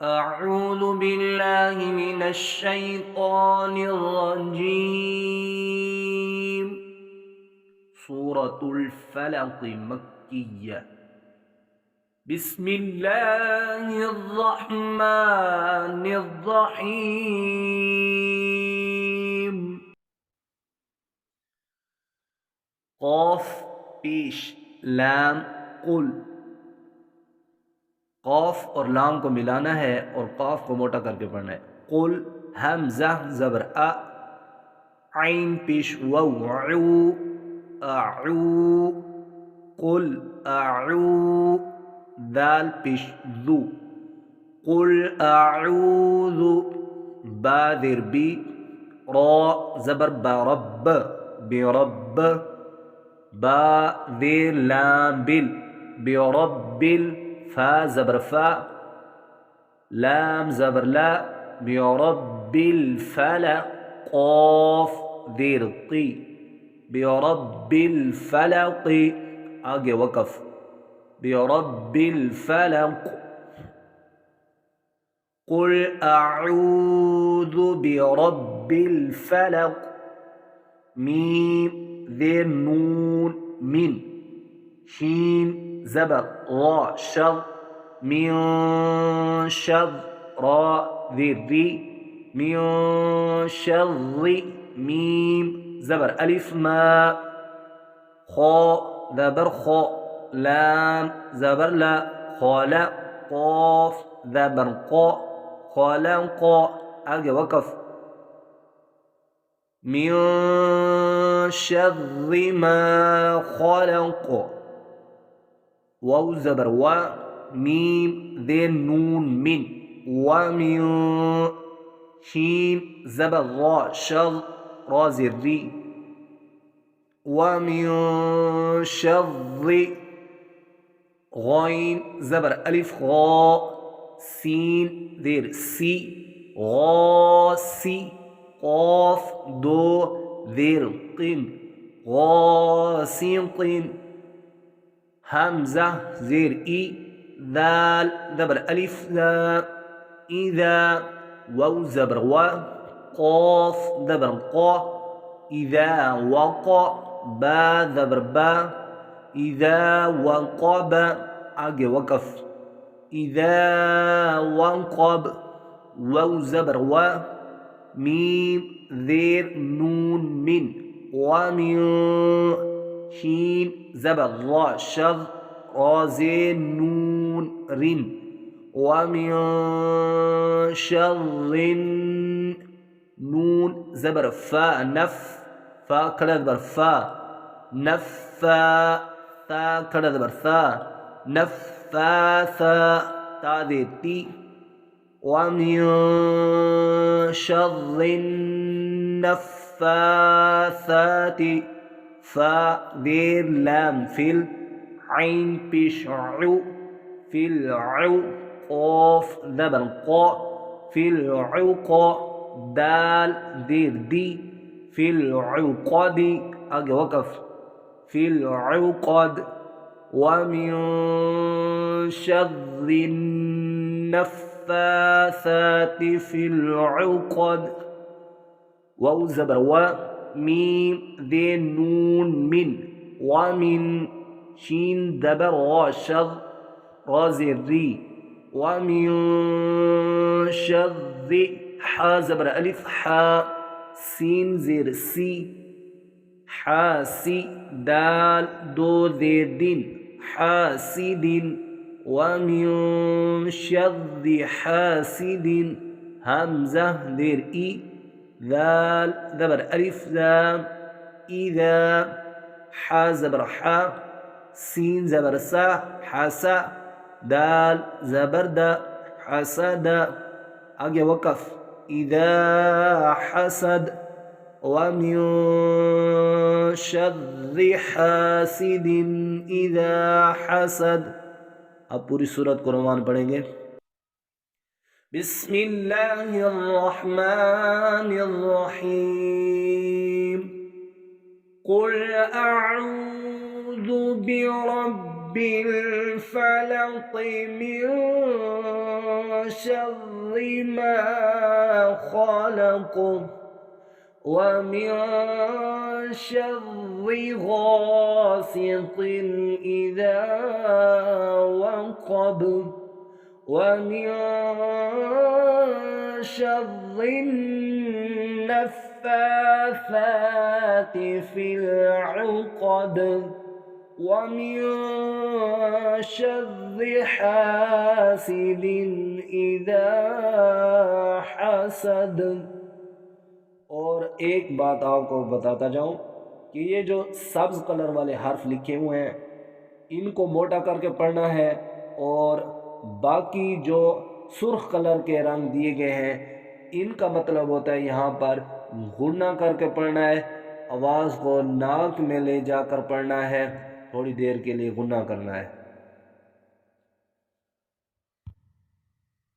अऊज़ु बिल्लाहि मिनश शैतानिर रजीम। सूरतुल फलक़ मक्किय्या। बिस्मिल्लाहिर रहमानिर रहीम। क़ाफ पेश, लाम कुल। क़ाफ और लाम को मिलाना है और क़ाफ को मोटा करके पढ़ना है। कुल हमज़ा ज़बर अ, आइन पेश वाउ अऊ, कुल अऊ, दाल पेश ज़ु, कुल अऊज़ु, बा ज़ेर बी, रा ज़बर बा रब्ब बिरब्ब, बा ज़ेर लाम बिल बिरब्बिल, फा ज़बर फा, लाम ज़बर ला बिरब्बिल फलक़, क़ाफ ज़ेर क़ी बिरब्बिल फलक़, आगे वक़फ़ बिरब्बिल फलक़। क़ुल अऊज़ु बिरब्बिल फलक़, मीम ज़ेर नून मिन, शीन ज़बर रा शर, मिन शर, रा ज़ेर री, मिन शर्रि, मीम ज़बर अलिफ मा, खा ज़बर खा, लाम ज़बर ला, खाला, क़ाफ ज़बर क़ा, खलक़, आगे वक़फ़ मिन शर्रि मा खलक़, वाव ज़बर वा, मीम ज़ेर नून मिन, वमिन, शीन ज़बर रा शर, रा ज़ेर री, वमिन शर्रि, गैन ज़बर अलिफ गा, सीन ज़ेर सी, गासी, क़ाफ दो ज़ेर क़िन, गासिक़िन, हमज़ा ज़ेर ई, दाल ज़बर अलिफ ला, इज़ा, वाव ज़बर वा, क़ाफ ज़बर क़ा, इज़ा वक़ा, बा ज़बर बा, इज़ा वक़ब, आगे वक़फ़ इज़ा वक़ब, वाव ज़बर वा, मीम ज़ेर नून मिन, वमिन, शीन ज़बर रा शर, रा ज़ेर नून रिन, वमिन शर्रिन, नून ज़बर फ़ा नफ़, फ़ा खड़ा ज़बर फ़ा, नफ़्फ़ा, ता खड़ा ज़बर फ़ा, नफ़्फ़ासा, ता ज़ेर ती, वमिन शर्रिन नफ़्फ़ासाति, फ़ा ज़ेर लाम फिल, आइन पेश अउ, फिल अउ, क़ाफ ज़बर क़ा, फिल उक़ा, दाल ज़ेर दी, फिल उक़दी, आगे वक़फ़ फिल उक़द, वमिन शर्रि नफ़्फ़ासाति फिल उक़द, वाव ज़बर वा, मीम ज़ेर नून मिन, वमिन, शीन ज़बर रा शर, रा ज़ेर री, वमिन शर्रि, हा ज़बर अलिफ हा, सीन ज़ेर सी, हासी, दाल दो ज़ेर दिन, हासिदिन, वमिन शर्रि हासिदिन, हमज़ा ज़ेर ई, ज़ाल ज़बर अलिफ लाम, इज़ा, हा ज़बर हा, सीन ज़बर सा, हसा, दाल ज़बर दा, हसदा, आगे वक़फ़ इज़ा हसद, वमिन शर्रि हासिदिन इज़ा हसद। अब पूरी सूरत को रुमान पढ़ेंगे। बिस्मिल्लाहिर्रहमानिर्रहीम। क़ुल अऊज़ु बिरब्बिल फ़लक़ मिन शर्रि मा खलक़ वमिन शर्रि गासिक़िन इज़ा वक़ब वमिन शर्रि नफ़्फ़ाथाति फ़िल उक़द वमिन शर्रि हासिदिन इज़ा हसद। और एक बात आपको बताता जाऊं कि ये जो सब्ज़ कलर वाले हर्फ लिखे हुए हैं इनको मोटा करके पढ़ना है, और बाकी जो सुर्ख कलर के रंग दिए गए हैं इनका मतलब होता है यहाँ पर गुणा करके पढ़ना है, आवाज़ को नाक में ले जाकर पढ़ना है, थोड़ी देर के लिए गुणा करना है।